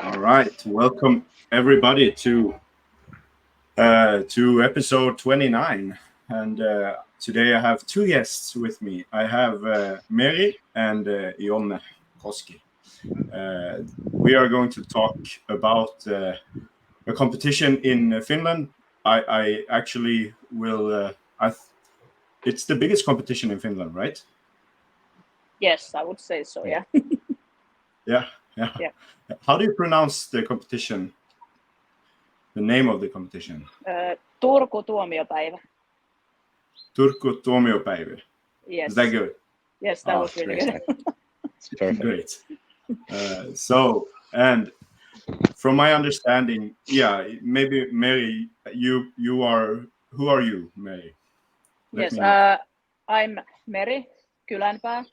All right, welcome everybody to episode 29, and today I have two guests with me. I have Meri and Jonne Koski. We are going to talk about a competition in Finland. I actually will. It's the biggest competition in Finland, right? Yes, I would say so. Yeah. Yeah. How do you pronounce the competition? The name of the competition? Turku Tuomiopäivä. Turku Tuomiopäivä. Yes. Is that good? Yes, that was really good. It's perfect. Great. And from my understanding, maybe Meri, you are. Who are you, Meri? Yes, I'm Meri, Kylänpää,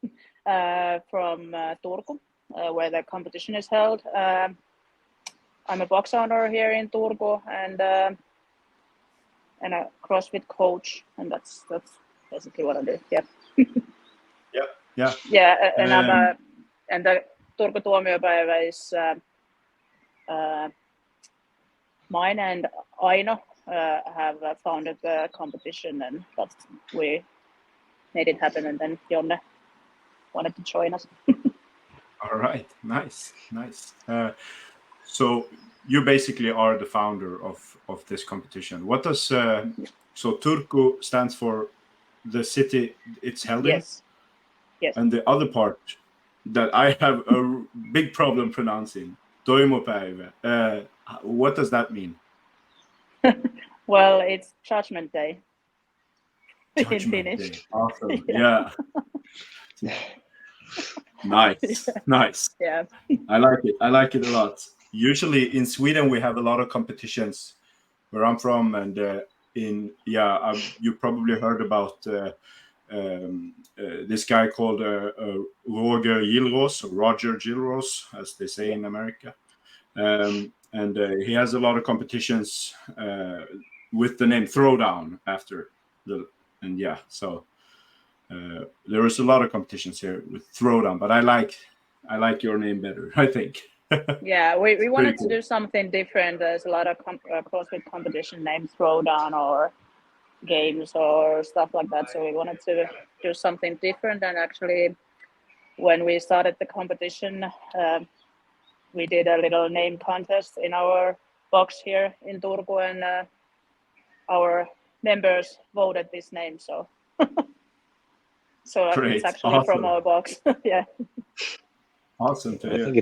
from Turku, where the competition is held. I'm a box owner here in Turku and a CrossFit coach, and that's basically what I do. Yeah. Yeah. Yeah, and the Turku Tuomiopäivä is mine and Aino have founded the competition, and we made it happen, and then Jonne wanted to join us. All right. Nice. So you basically are the founder of this competition. What does so Turku stands for the city it's held in? Yes. And the other part that I have a big problem pronouncing, Tuomiopäivä. What does that mean? Well, it's Judgment Day. Judgment in Finnish. Day. Awesome. Yeah. Nice. Yeah. I like it a lot. Usually in Sweden we have a lot of competitions where I'm from, and you probably heard about this guy called Roger Gilros, as they say in America, and he has a lot of competitions with the name Throwdown after so there is a lot of competitions here with Throwdown, but I like your name better, I think. Yeah, we wanted to do something different. There's a lot of CrossFit competition named Throwdown or games or stuff like that, so we wanted to do something different. And actually, when we started the competition, we did a little name contest in our box here in Turku, and our members voted this name, so Great. it's actually Awesome. from our box. Yeah. Awesome to I hear. think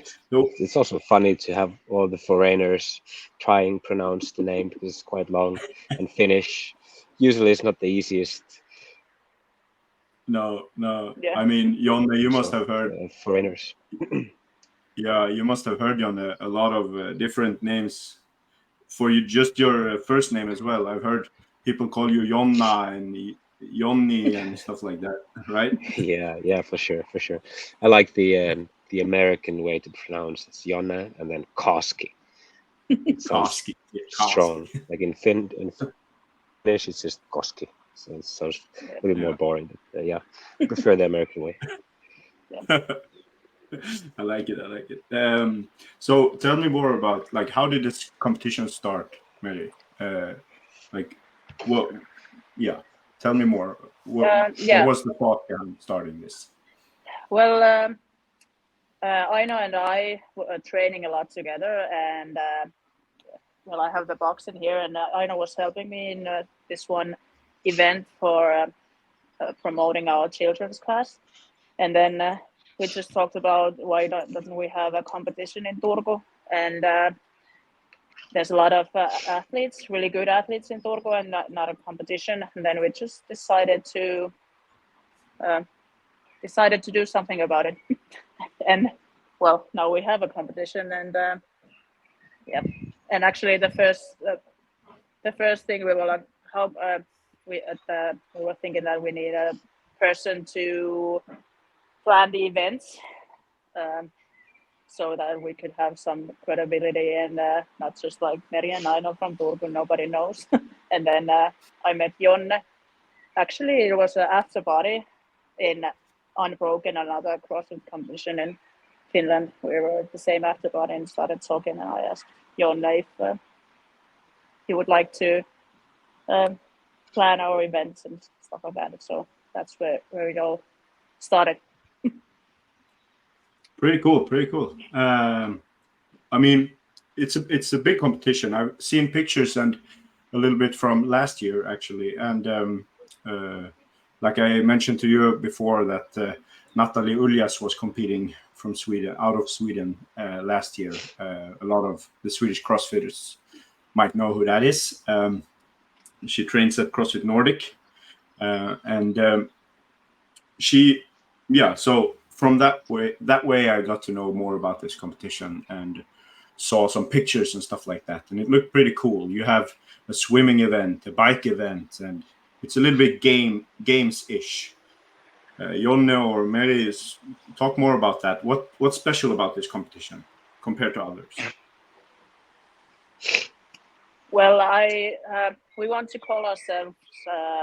it's also funny to have all the foreigners trying to pronounce the name because it's quite long, and Finnish usually it's not the easiest. No. Yeah. I mean, Jonne, you must have heard foreigners. Yeah, you must have heard, Jonne, a lot of different names for you, just your first name as well. I've heard people call you Jonna and Jonni and stuff like that, right? Yeah, for sure. I like the American way to pronounce it's Jonne and then Koski. It sounds Koski. strong. Like in Finnish, it's just Koski. So it sounds a little more boring. But I prefer the American way. I like it. So tell me more about how did this competition start, Meri? Tell me more. What was the thought behind starting this? Well, Aino and I were training a lot together, and I have the box in here, and Aino was helping me in this one event for promoting our children's class, and then we just talked about why doesn't we have a competition in Turku, and there's a lot of athletes, really good athletes in Turku, and not a competition. And then we just decided to do something about it. And well, now we have a competition, and and actually the first thing we were we were thinking that we need a person to plan the events, so that we could have some credibility, and not just like Meri and Aino from Turku, nobody knows. And then I met Jonne. Actually, it was an after party in Unbroken, another CrossFit competition in Finland. We were at the same after party and started talking, and I asked Jonne if he would like to plan our events and stuff like that. So that's where it all started. Pretty cool. I mean, it's a big competition. I've seen pictures and a little bit from last year actually, and like I mentioned to you before that Natalie Uljas was competing from Sweden, out of Sweden last year. A lot of the Swedish CrossFitters might know who that is. She trains at CrossFit Nordic, and she, yeah. So from that way, I got to know more about this competition and saw some pictures and stuff like that, and it looked pretty cool. You have a swimming event, a bike event, and it's a little bit games-ish. Jonne or Meri, talk more about that. What's special about this competition compared to others? Well, we want to call ourselves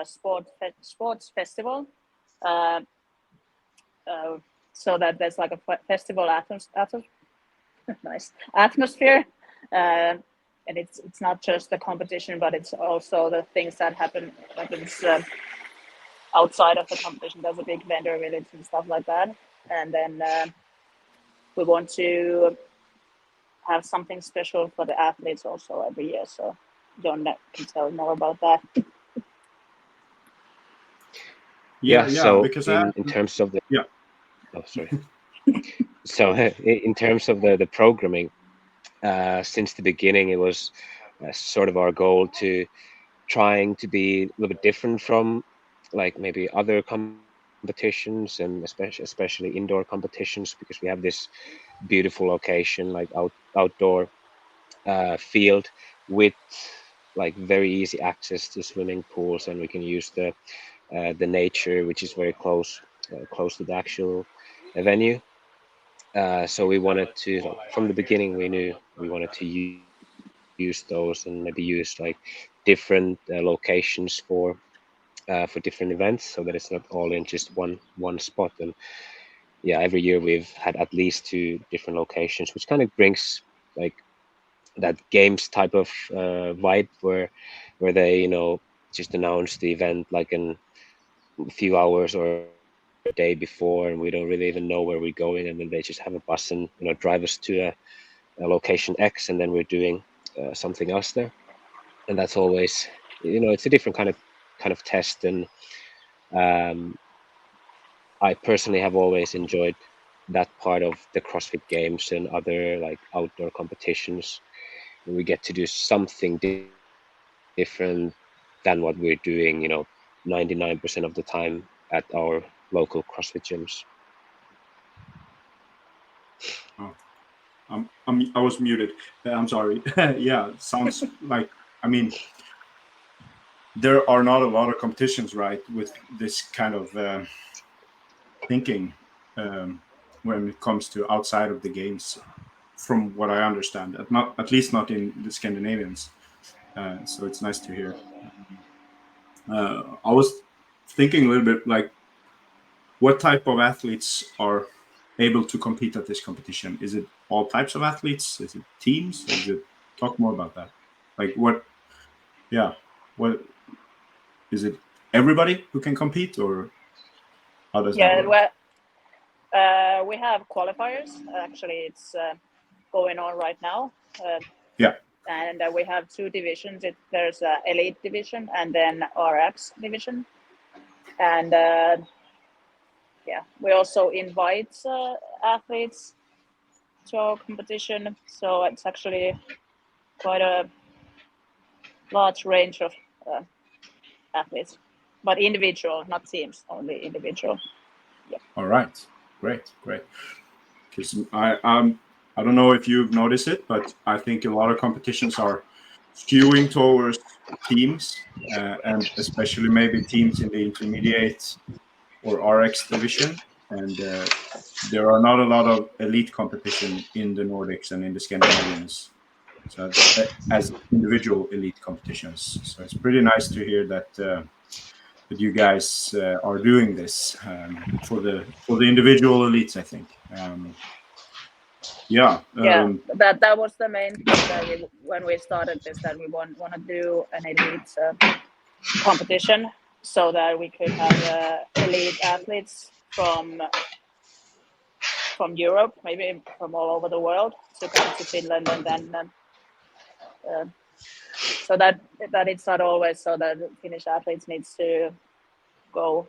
sports festival, so that there's like a festival nice atmosphere, and it's not just the competition, but it's also the things that happens outside of the competition. There's a big vendor village and stuff like that, and then we want to have something special for the athletes also every year. So Jonne can tell more about that. So because in terms of the sorry. So in terms of the programming, since the beginning, it was sort of our goal to trying to be a little bit different from like maybe other competitions, and especially indoor competitions, because we have this beautiful location, like outdoor field with like very easy access to swimming pools, and we can use the nature, which is very close to the actual venue. So we wanted to, from the beginning, we knew we wanted to use those, and maybe use like different locations for different events, so that it's not all in just one spot. And yeah, every year we've had at least 2 different locations, which kind of brings like that games type of vibe where they just announce the event like in a few hours or a day before, and we don't really even know where we're going, and then they just have a bus and drive us to a location X, and then we're doing something else there. And that's always it's a different kind of test. And I personally have always enjoyed that part of the CrossFit Games and other like outdoor competitions. We get to do something different than what we're doing 99% of the time at our local CrossFit gyms. Oh, I was muted. I'm sorry. Yeah, sounds like, I mean, there are not a lot of competitions, right, with this kind of thinking when it comes to outside of the games, from what I understand, at least not in the Scandinavians. So it's nice to hear. I was thinking a little bit like, what type of athletes are able to compete at this competition? Is it all types of athletes? Is it teams? Talk more about that. Like what is it? Everybody who can compete, or how does that work? Well, we have qualifiers. Actually, it's going on right now. And we have 2 divisions. There's an elite division and then RX division. And we also invite athletes to our competition. So it's actually quite a large range of athletes, but individual, not teams, only individual. Yeah. All right, great. Because I don't know if you've noticed it, but I think a lot of competitions are skewing towards teams, and especially maybe teams in the intermediate or RX division. And there are not a lot of elite competition in the Nordics and in the Scandinavians, so as individual elite competitions. So it's pretty nice to hear that you guys are doing this for the individual elites, I think. Yeah. That was the main thing that when we started this, that we want to do an elite competition so that we could have elite athletes from Europe, maybe from all over the world, to come to Finland, and then so that it's not always so that Finnish athletes needs to go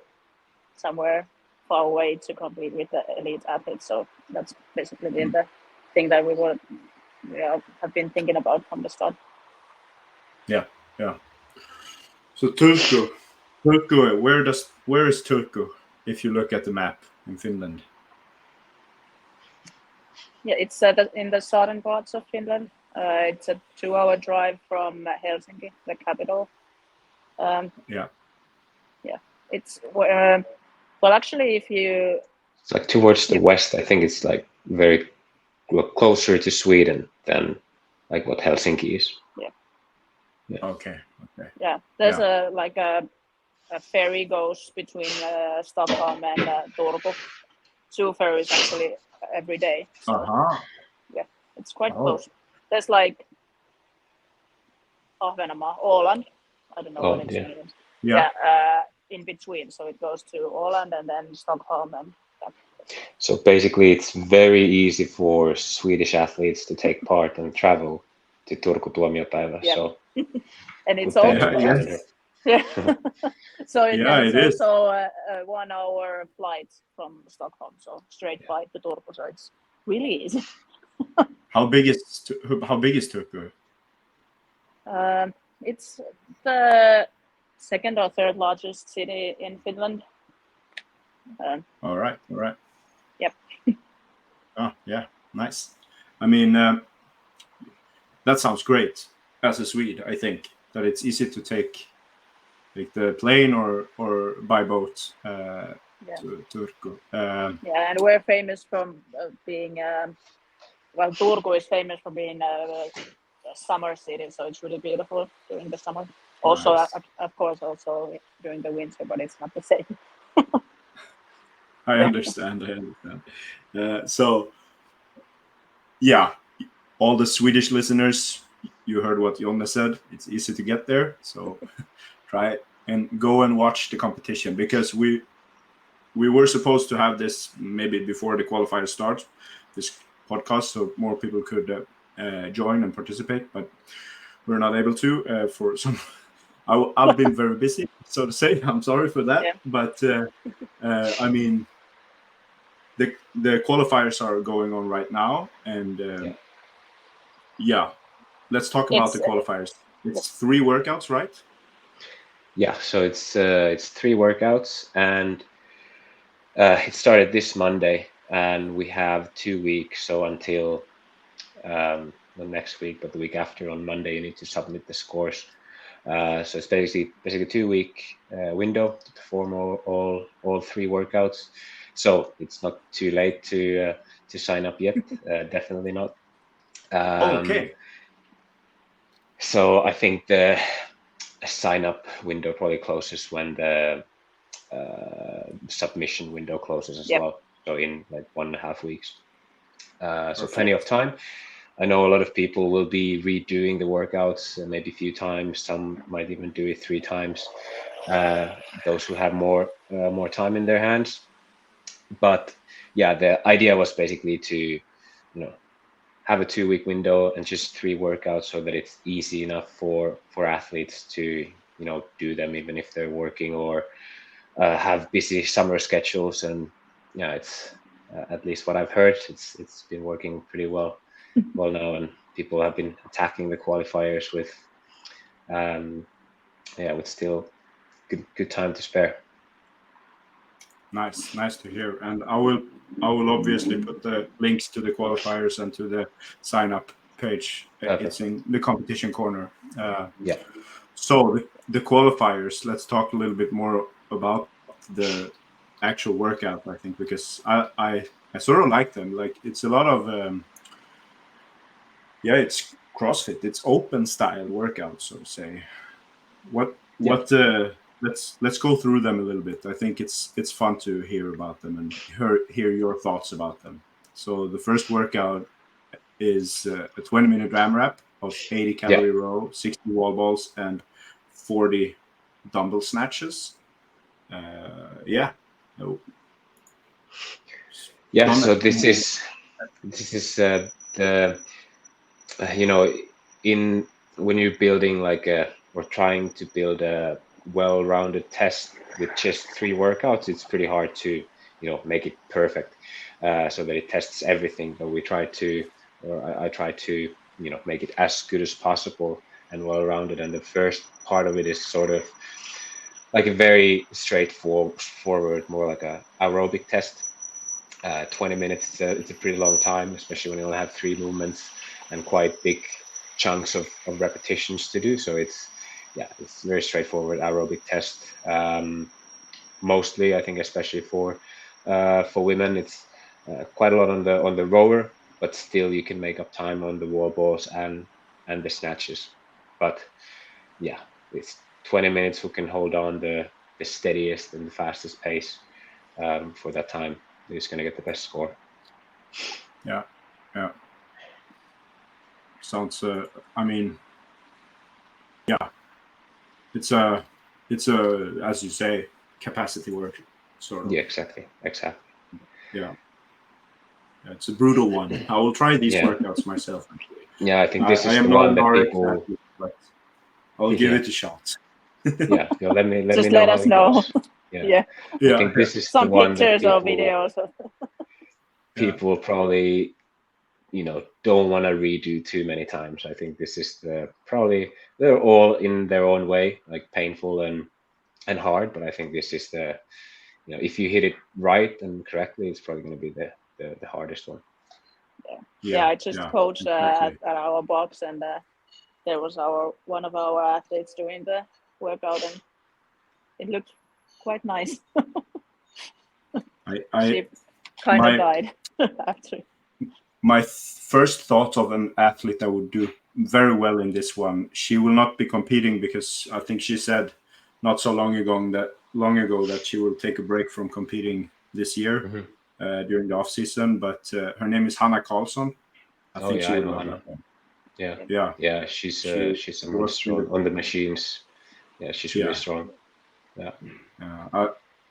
somewhere far away to compete with the elite athletes. So that's basically been the thing that we have been thinking about from the start. Yeah. So Turku, where is Turku if you look at the map in Finland? Yeah, it's in the southern parts of Finland. It's a 2-hour drive from Helsinki, the capital. Yeah. It's well, actually, if you... It's like towards the west. I think it's like very closer to Sweden than like what Helsinki is. Yeah. Okay. Yeah, there's a ferry goes between Stockholm and Turku. 2 ferries actually every day. So, yeah, it's quite close. There's like Ahvenanmaa, Åland. I don't know what it's in. Yeah, in between. So it goes to Åland and then Stockholm and. So basically, it's very easy for Swedish athletes to take part and travel to Turku Tuomiopäivä. Yeah. So, and it's also yeah. So it's is. also a 1-hour flight from Stockholm, so straight flight to Turku. So it's really easy. How big is Turku? It's the second or third largest city in Finland. All right. Yep. Oh, yeah, nice. I mean, that sounds great. As a Swede, I think that it's easy to take like the plane or by boat to Turku. And we're famous from being Turku is famous for being a summer city, so it's really beautiful during the summer. Also, nice. of course, also during the winter, but it's not the same. I understand. So, yeah, all the Swedish listeners, you heard what Jonne said. It's easy to get there. So try it and go and watch the competition, because we were supposed to have this maybe before the qualifier starts, this podcast, so more people could join and participate, but we're not able to for some. I've been very busy, so to say. I'm sorry for that. Yeah. But I mean, the qualifiers are going on right now, and let's talk about the qualifiers. It's 3 workouts, right? Yeah, so it's 3 workouts, and it started this Monday, and we have 2 weeks. So until not next week, but the week after, on Monday, you need to submit the scores. So it's basically 2-week window to perform all 3 workouts. So it's not too late to sign up yet. Definitely not. Okay. So I think the sign up window probably closes when the submission window closes as well. So in like 1.5 weeks. So plenty of time. I know a lot of people will be redoing the workouts maybe a few times. Some might even do it 3 times. Those who have more time in their hands. But yeah, the idea was basically to, have a 2-week window and just 3 workouts, so that it's easy enough for athletes to, do them even if they're working or have busy summer schedules. And yeah, it's at least what I've heard, it's been working pretty well now, and people have been attacking the qualifiers with still good time to spare. Nice to hear. And I will obviously put the links to the qualifiers and to the sign up page. Perfect. It's in the competition corner. Yeah. So the qualifiers, let's talk a little bit more about the actual workout, I think, because I sort of like them. Like, it's a lot of it's CrossFit. It's open style workout, so to say. Let's go through them a little bit. I think it's fun to hear about them and hear your thoughts about them. So the first workout is a 20-minute AMRAP of 80 calorie row, 60 wall balls, and 40 dumbbell snatches. Yeah. So this is the when you're building or trying to build a well-rounded test with just 3 workouts, it's pretty hard to make it perfect so that it tests everything. But I try to make it as good as possible and well-rounded. And the first part of it is sort of like a very straightforward, more like a aerobic test. 20 minutes, it's a pretty long time, especially when you only have 3 movements and quite big chunks of repetitions to do. So it's very straightforward aerobic test. Mostly, I think, especially for women, it's quite a lot on the rower, but still you can make up time on the wall balls and the snatches. But yeah, it's 20 minutes who can hold on the steadiest and the fastest pace for that time is going to get the best score. Yeah. Sounds. I mean, yeah. It's a as you say, capacity work sort of. Yeah, exactly. Yeah. It's a brutal one. I will try these workouts myself. Actually. Yeah, I think this is the one that people. But I'll give it a shot. Let me just know let how us it know. goes. Yeah. I think this is some the one pictures that or videos. People probably don't want to redo too many times. I think this is they're all in their own way, like painful and hard, but I think this is the if you hit it right and correctly, it's probably going to be the hardest one. I just coached at our box, and there was one of our athletes doing the workout, and it looked quite nice. She kind of died after. My first thought of an athlete that would do very well in this one, she will not be competing because I think she said not so long ago that she will take a break from competing this year during the off season. But her name is Hanna Karlsson. I think she would love that one. Yeah. She's really strong on the machines. Yeah, she's really strong. Yeah.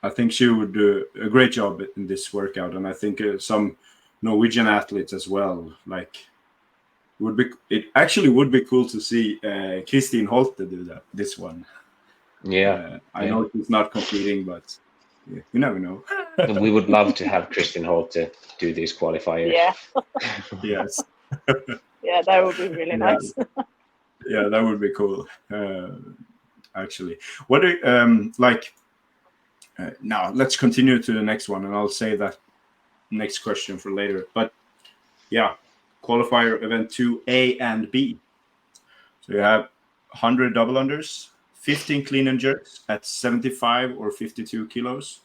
I think she would do a great job in this workout, and I think some Norwegian athletes as well. Like, it actually would be cool to see Kristin Holte do this one. I know she's not competing, but you never know. We would love to have Kristin Holte do these qualifiers. Yeah. Yes. Yeah, that would be really nice. Yeah, that would be cool. Actually, what do now let's continue to the next one, and I'll save that next question for later. But yeah, qualifier event 2A and B. So you have 100 double unders, 15 clean and jerks at 75 or 52 kilos,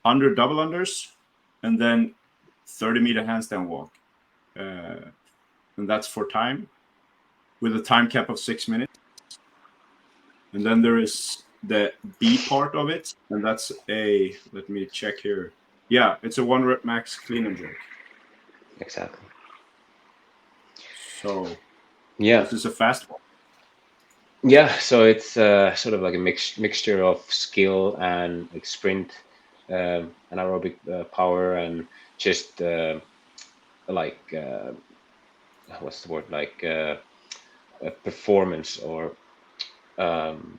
100 double unders, and then 30-meter handstand walk. And that's for time, with a time cap of 6 minutes. And then there is the B part of it, and that's let me check here. Yeah, it's a 1 rep max clean and jerk. Exactly. So this is a fast one. Yeah, so it's sort of like a mixture of skill and like sprint, anaerobic power, and just what's the word, like a performance, or I'm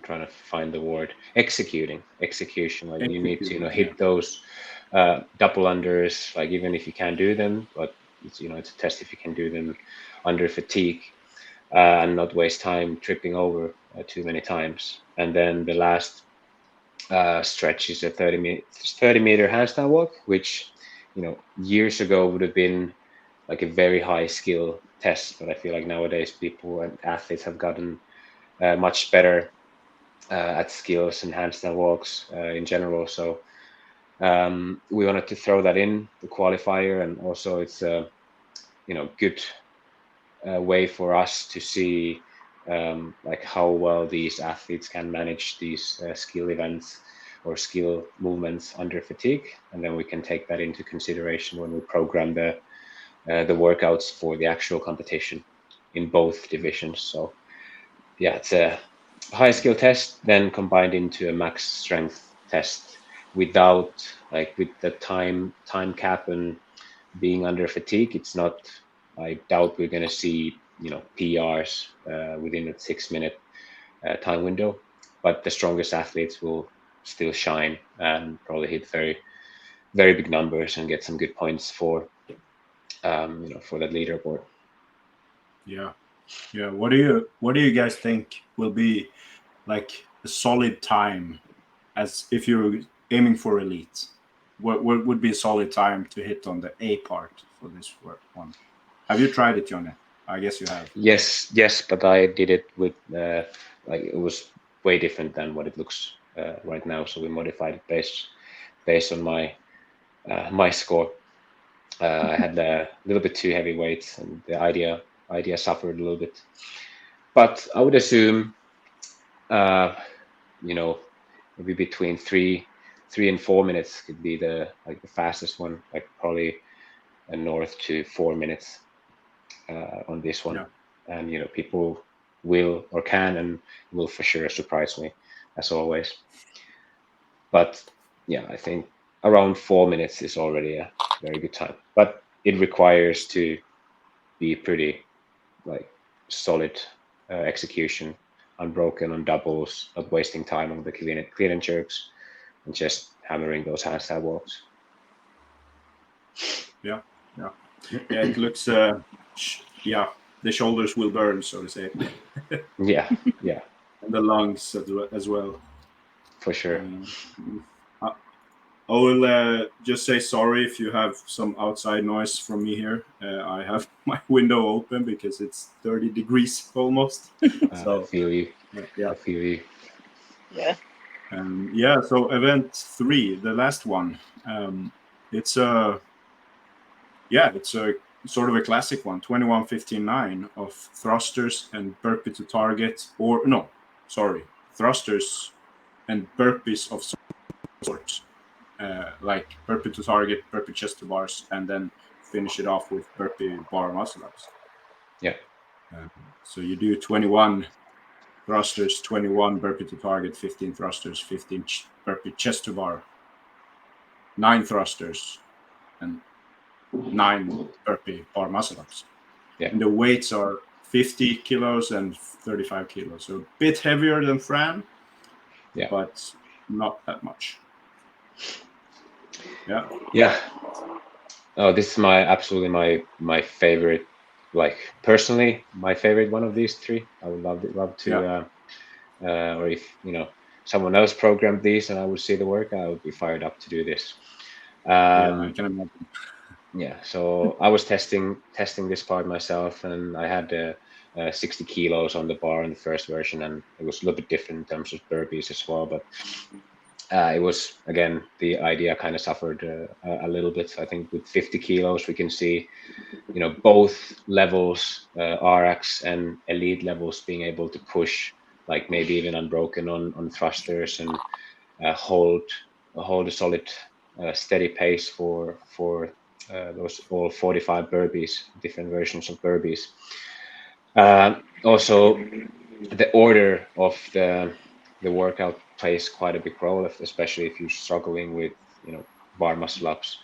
trying to find the word, execution. Like you need to hit those double unders, like even if you can't do them, but it's a test if you can do them under fatigue, and not waste time tripping over too many times. And then the last stretch is a 30-meter handstand walk, which years ago would have been like a very high skill test, but I feel like nowadays people and athletes have gotten much better at skills and handstand walks in general. So we wanted to throw that in the qualifier, and also it's a good way for us to see like how well these athletes can manage these skill events or skill movements under fatigue, and then we can take that into consideration when we program the workouts for the actual competition in both divisions. So yeah, it's a high skill test then combined into a max strength test without, like, with the time cap and being under fatigue. It's not, I doubt we're going to see, PRs within a 6-minute time window, but the strongest athletes will still shine and probably hit very, very big numbers and get some good points for for that leaderboard. Yeah. What do you guys think will be like a solid time, as if you're aiming for elite? What would be a solid time to hit on the A part for this one? Have you tried it, Jonne? I guess you have. Yes, but I did it with like, it was way different than what it looks right now. So we modified it based on my my score. I had a little bit too heavy weights, and the idea suffered a little bit. But I would assume, maybe between 3 and 4 minutes could be the fastest one, like probably a north to 4 minutes on this one. Yeah. And people will or can and will for sure surprise me, as always. But yeah, I think around 4 minutes is already a very good time. But it requires to be pretty solid execution, unbroken on doubles, not wasting time on the clean and jerks, and just hammering those handstand walks. Yeah. It looks. The shoulders will burn, so to say. Yeah. And the lungs as well. For sure. I will just say sorry if you have some outside noise from me here. I have my window open because it's 30 degrees almost. So I feel you. Yeah. I feel you. Yeah. So event 3, the last one. It's a sort of a classic one, 21:59 of thrusters and burpee to target, thrusters and burpees of some sort. Like burpee to target, burpee chest to bars, and then finish it off with burpee bar muscle ups. Yeah. So you do 21 thrusters, 21 burpee to target, 15 thrusters, 15 burpee chest to bar, 9 thrusters, and 9 burpee bar muscle ups. Yeah. And the weights are 50 kilos and 35 kilos. So a bit heavier than Fran, but not that much. Yeah. Oh, this is absolutely my favorite, personally, my favorite one of these 3. I would love to, or if someone else programmed these and I would see the work, I would be fired up to do this. I can imagine. Yeah, so I was testing this part myself, and I had 60 kilos on the bar in the first version, and it was a little bit different in terms of burpees as well, but it was, again, the idea kind of suffered a little bit. So I think with 50 kilos we can see both levels, RX and elite levels, being able to push, like maybe even unbroken on thrusters, and hold a solid steady pace for those all 45 burpees, different versions of burpees. Also, the order of the workout plays quite a big role, especially if you're struggling with bar muscle ups,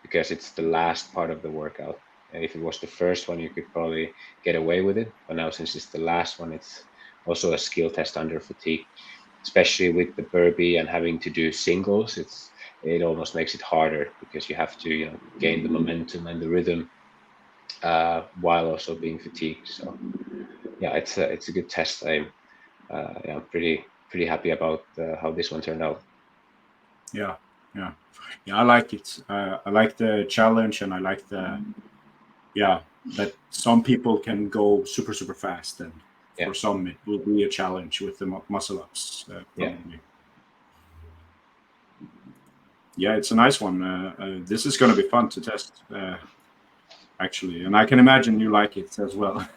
because it's the last part of the workout. And if it was the first one, you could probably get away with it, but now since it's the last one, it's also a skill test under fatigue, especially with the burpee and having to do singles. It almost makes it harder because you have to gain the momentum and the rhythm while also being fatigued. So yeah, it's a good test. I'm pretty happy about how this one turned out. Yeah, I like it. I like the challenge, and I like that some people can go super fast, and for some it will be a challenge with the muscle ups probably. Yeah, it's a nice one. This is going to be fun to test, actually, and I can imagine you like it as well.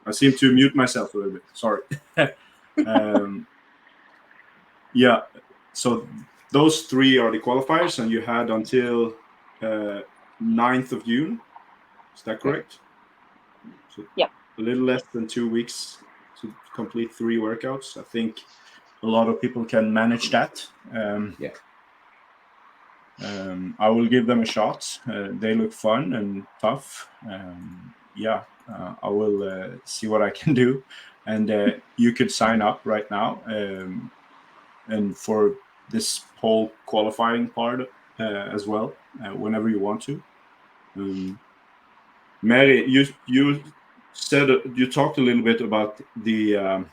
I seem to mute myself a little bit. Sorry. Yeah. So those 3 are the qualifiers, and you had until 9th of June. Is that correct? So Yeah. A little less than 2 weeks to complete 3 workouts. I think a lot of people can manage that. I will give them a shot. They look fun and tough. I will see what I can do. And you could sign up right now. And for this whole qualifying part as well, whenever you want to. Meri, you said you talked a little bit about the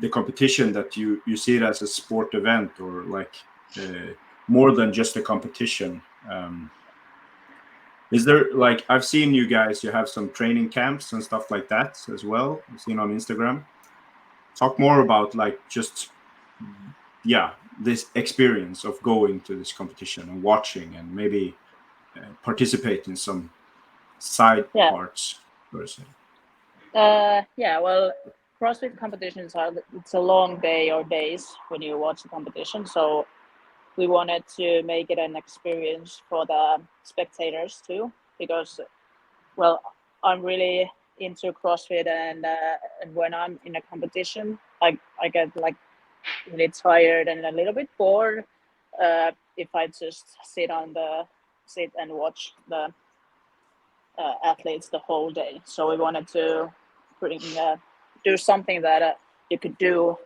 competition, that you see it as a sport event, or like more than just a competition. Is there, like, I've seen you guys, you have some training camps and stuff like that as well. I've seen on Instagram. Talk more about like just this experience of going to this competition and watching, and maybe participate in some side parts, per se. Well, CrossFit competitions it's a long day or days when you watch the competition. So we wanted to make it an experience for the spectators too, because, well, I'm really into CrossFit, and when I'm in a competition, I get like really tired and a little bit bored if I just sit and watch the athletes the whole day. So we wanted to do something that you could do.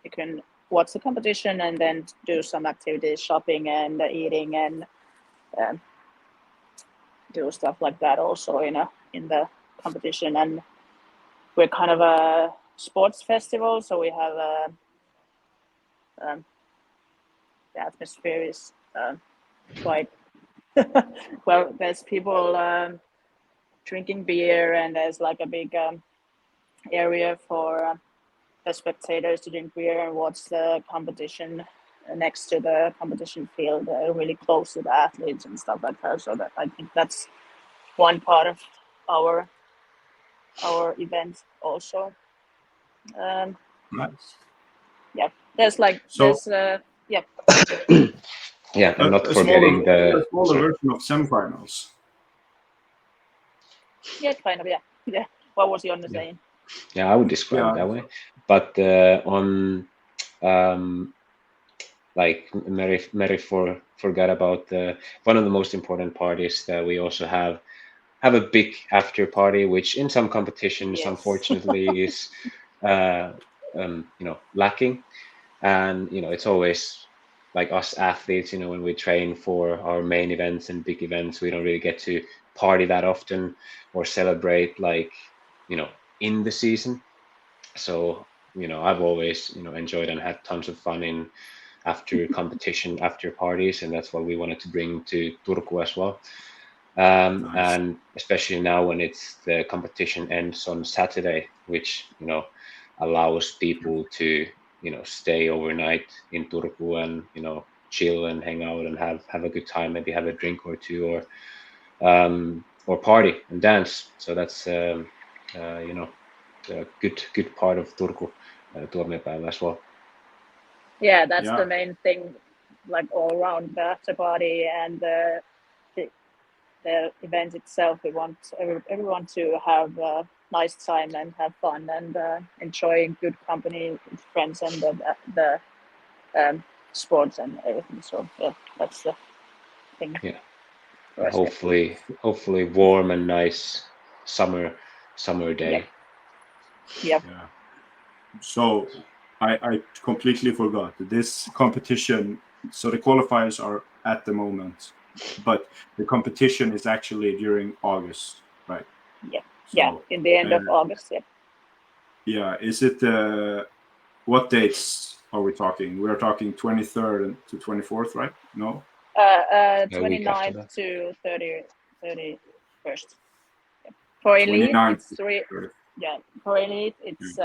You can watch the competition and then do some activities, shopping and eating, and do stuff like that also in the competition. And we're kind of a sports festival, so we have the atmosphere is quite well. There's people drinking beer, and there's like a big area for the spectators to drink beer and watch the competition next to the competition field, really close to the athletes and stuff like that. So that, I think that's one part of our event also. Nice. Yeah, there's like Yeah, and not forgetting a smaller version of semifinals. Yeah, kind of. Yeah. What was Jonne saying? Yeah, I would describe it that way. But on like Meri forgot about one of the most important part is that we also have a big after party, which in some competitions unfortunately is lacking. And it's always like us athletes, when we train for our main events and big events, we don't really get to party that often or celebrate like in the season. So I've always enjoyed and had tons of fun in after competition, after parties, and that's what we wanted to bring to Turku as well. Nice. And especially now when the competition ends on Saturday, which allows people to stay overnight in Turku and chill and hang out and have a good time, maybe have a drink or two, or party and dance. So that's a good part of Turku Tuomiopäivä as well. Yeah, that's the main thing, like all around the after party and the event itself. We want everyone to have a nice time and have fun and enjoy good company with friends and the sports and everything. So yeah, that's the thing. Yeah. Hopefully warm and nice summer day. Yep. Yeah. So I completely forgot this competition. So the qualifiers are at the moment, but the competition is actually during August, right? Yeah. So, in the end of August. Yeah. Yeah. Is it what dates are we talking? We are talking 23rd to 24th, right? No. 29th to 31st. Yeah. For elite, it's 3. Yeah. For elite, it's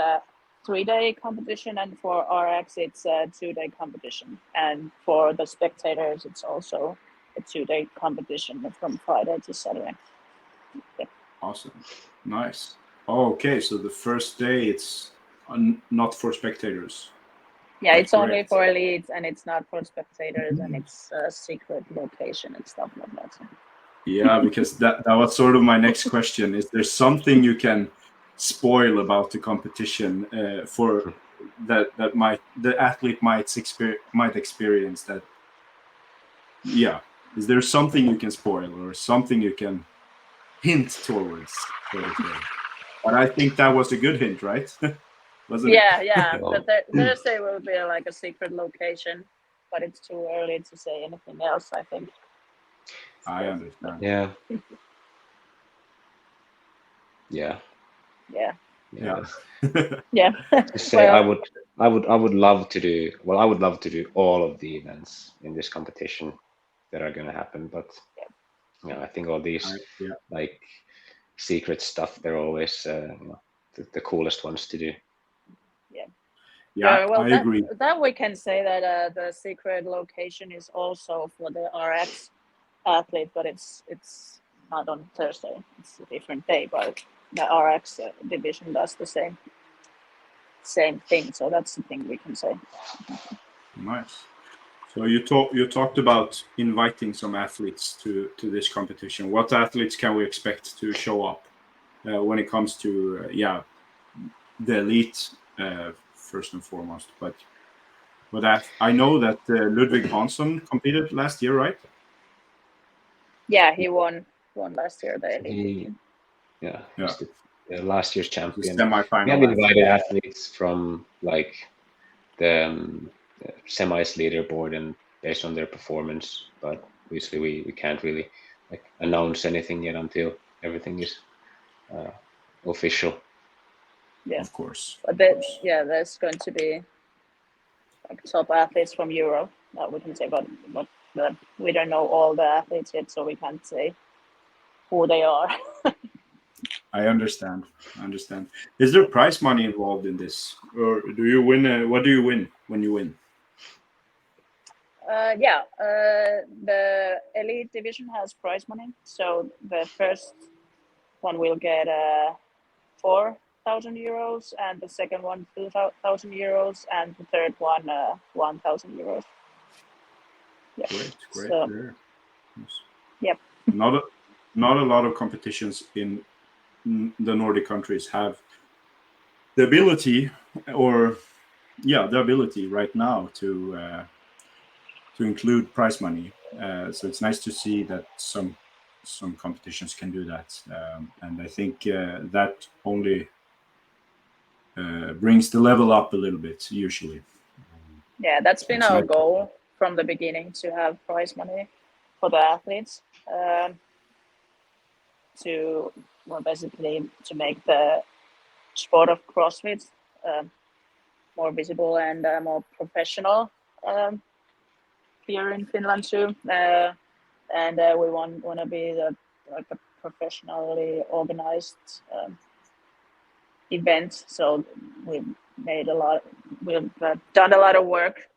3-day competition, and for RX, it's a 2-day competition. And for the spectators, it's also a 2-day competition from Friday to Saturday. Yeah. Awesome. Nice. Oh, okay, so the first day it's not for spectators. Yeah, That's it's only correct. for elites, and it's not for spectators, and it's a secret location and stuff like that. So. Yeah, because that was sort of my next question. Is there something you can spoil about the competition for that the athlete might experience that? Yeah, is there something you can spoil or something you can hint towards, so to say? But I think that was a good hint, right? Wasn't Yeah, it? yeah. Well, But Thursday will be like a secret location, but it's too early to say anything else, I think. I understand. yeah. Yeah. Yeah. Yeah. Yeah. To say Well, I would love to do all of the events in this competition that are going to happen, but I think all these Yeah. like secret stuff, they're always the coolest ones to do. Yeah, well, I agree. that we can say that the secret location is also for the RX athlete, but it's not on Thursday. It's a different day, but the RX division does the same thing. So that's the thing we can say. Nice. So you talked about inviting some athletes to this competition. What athletes can we expect to show up when it comes to the elite first and foremost? But I know that Ludwig Hansson competed last year, right? Yeah, he won last year the elite division. He's the last year's champion. Semi-final. We have invited athletes from like the semis leaderboard and based on their performance, but obviously we can't really like announce anything yet until everything is official. Yeah, of course. But there's going to be like top athletes from Europe that we can say, but we don't know all the athletes yet, so we can't say who they are. I understand. Is there prize money involved in this, or do you win? What do you win when you win? The elite division has prize money. So the first one will get 4,000 euros, and the second one 2,000 euros, and the third one 1,000 euros. Yeah. Great. So, Yes. Yep. Not a lot of competitions in the Nordic countries have the ability, right now to include prize money. So it's nice to see that some competitions can do that, and I think that only brings the level up a little bit usually. Yeah, that's been It's our nice. goal from the beginning, to have prize money for the athletes, to basically to make the sport of CrossFit more visible and more professional here in Finland too. And we want to be a professionally organized event. So we've done a lot of work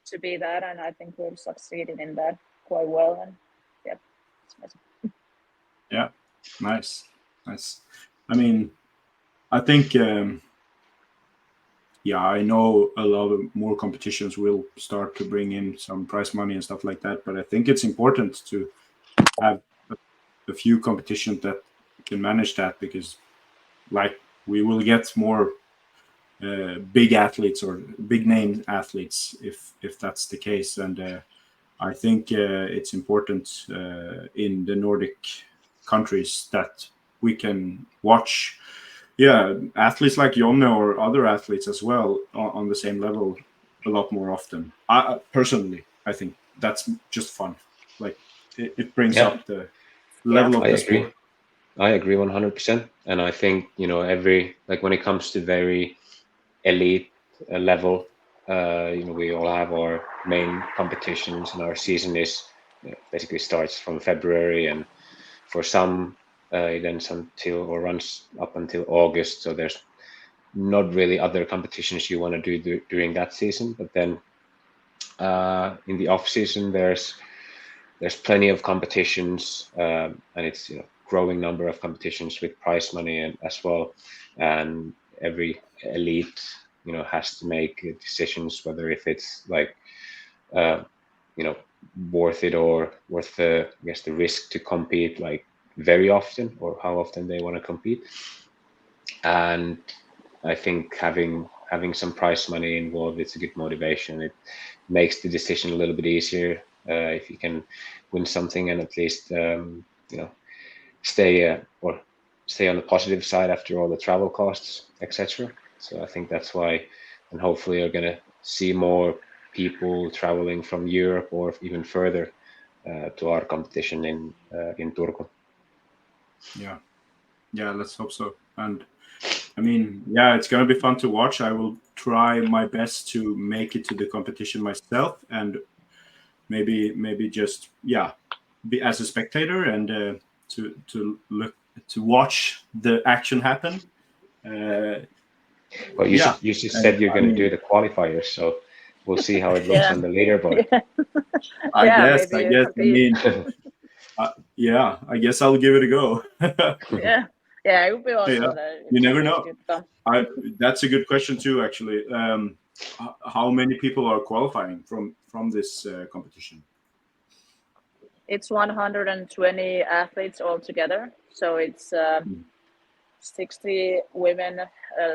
to be that, and I think we've succeeded in that quite well. And it's nice. Yeah, nice. I mean, I think I know a lot of more competitions will start to bring in some prize money and stuff like that, but I think it's important to have a few competitions that can manage that, because like we will get more big athletes or big name athletes if that's the case. And I think it's important in the Nordic countries that we can watch athletes like Jonne or other athletes as well on the same level a lot more often. Personally, I think that's just fun. Like it brings up the level of the sport. I agree 100%. And I think, every, like when it comes to very elite level, we all have our main competitions, and our season is basically starts from February, and for some events runs up until August. So there's not really other competitions you want to do during that season. But then in the off season, there's plenty of competitions, and it's growing number of competitions with prize money and as well, and every elite has to make decisions whether if it's like worth it or worth the risk to compete like very often, or how often they want to compete. And I think having some prize money involved, it's a good motivation. It makes the decision a little bit easier if you can win something and at least stay on the positive side after all the travel costs, etc. So I think that's why, and hopefully you're gonna see more people traveling from Europe or even further to our competition in Turku. Yeah, let's hope so. And I mean, yeah, it's gonna be fun to watch. I will try my best to make it to the competition myself, and maybe just be as a spectator and to watch the action happen. Well, you just said you're going to do the qualifiers, so we'll see how it looks on the leaderboard. I guess. I mean, I guess I'll give it a go. Yeah, it would be awesome. You never know. That's a good question too, actually. How many people are qualifying from this competition? It's 120 athletes altogether, so it's 60 women,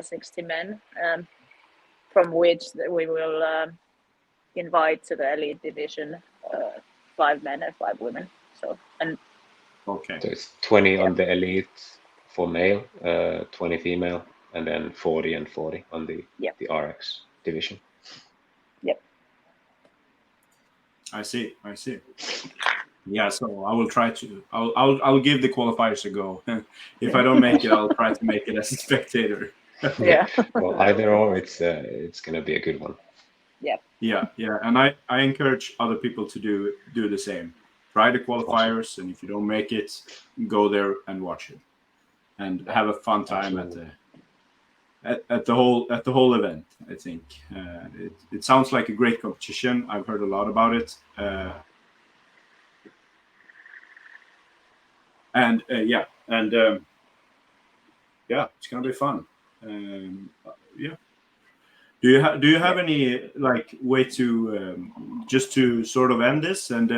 60 men, from which we will invite to the elite division 5 men and 5 women. So it's 20 on the elite for male, 20 female, and then 40 and 40 on the RX division. Yep. I see. Yeah, so I will try to. I'll give the qualifiers a go. If I don't make it, I'll try to make it as a spectator. Yeah. Well, either or, it's gonna be a good one. Yeah. Yeah, and I encourage other people to do the same. Try the qualifiers, and if you don't make it, go there and watch it, and have a fun time at the whole event. I think it sounds like a great competition. I've heard a lot about it. It's gonna be fun. Do you have any like way to just to sort of end this and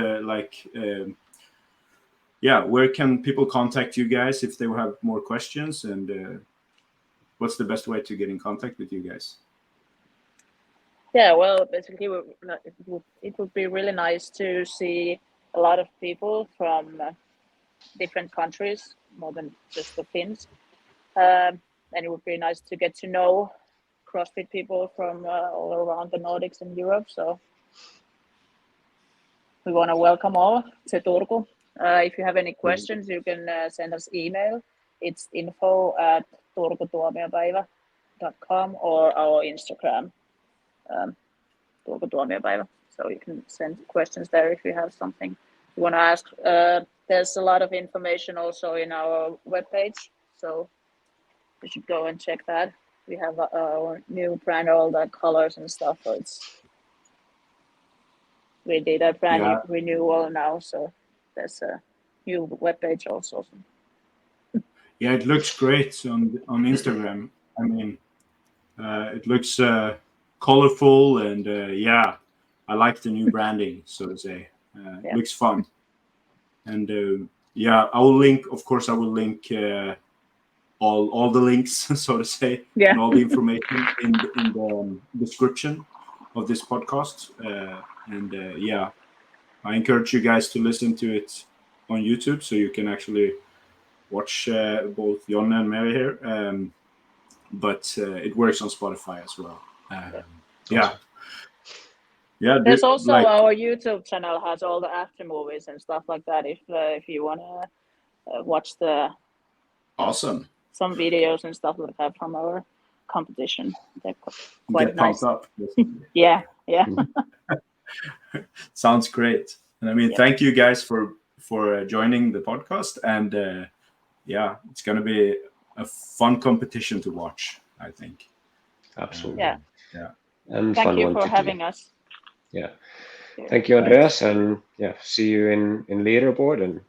where can people contact you guys if they have more questions, and what's the best way to get in contact with you guys? Yeah, well, basically, it would be really nice to see a lot of people from different countries, more than just the Finns. And it would be nice to get to know CrossFit people from all around the Nordics and Europe. So we want to welcome all to Turku. If you have any questions, you can send us email. It's info@turkutuomiopäivä.com or our Instagram, Turku Tuomiopäivä. So you can send questions there if you have something you want to ask. There's a lot of information also in our webpage, so you should go and check that. We have our new brand, all the colors and stuff. So we did a brand new renewal now, so there's a new webpage also. Yeah, it looks great on Instagram. I mean, it looks colorful, and I like the new branding, so to say. It looks fun. And I will link. Of course, I will link all the links, so to say, and all the information in the description of this podcast. I encourage you guys to listen to it on YouTube, so you can actually watch both Jonne and Meri here. But it works on Spotify as well. There's also our YouTube channel has all the after movies and stuff like that. If you want to watch awesome some videos and stuff like that from our competition, they're quite get nice. Pumped up. Yeah. Sounds great. And I mean, thank you guys for joining the podcast. And it's going to be a fun competition to watch, I think. Absolutely. And thank you for having us. Yeah. Thank you, Andreas, and see you in leaderboard, and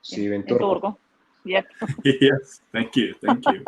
see you in Turku. Yep. Yes, thank you. Thank you.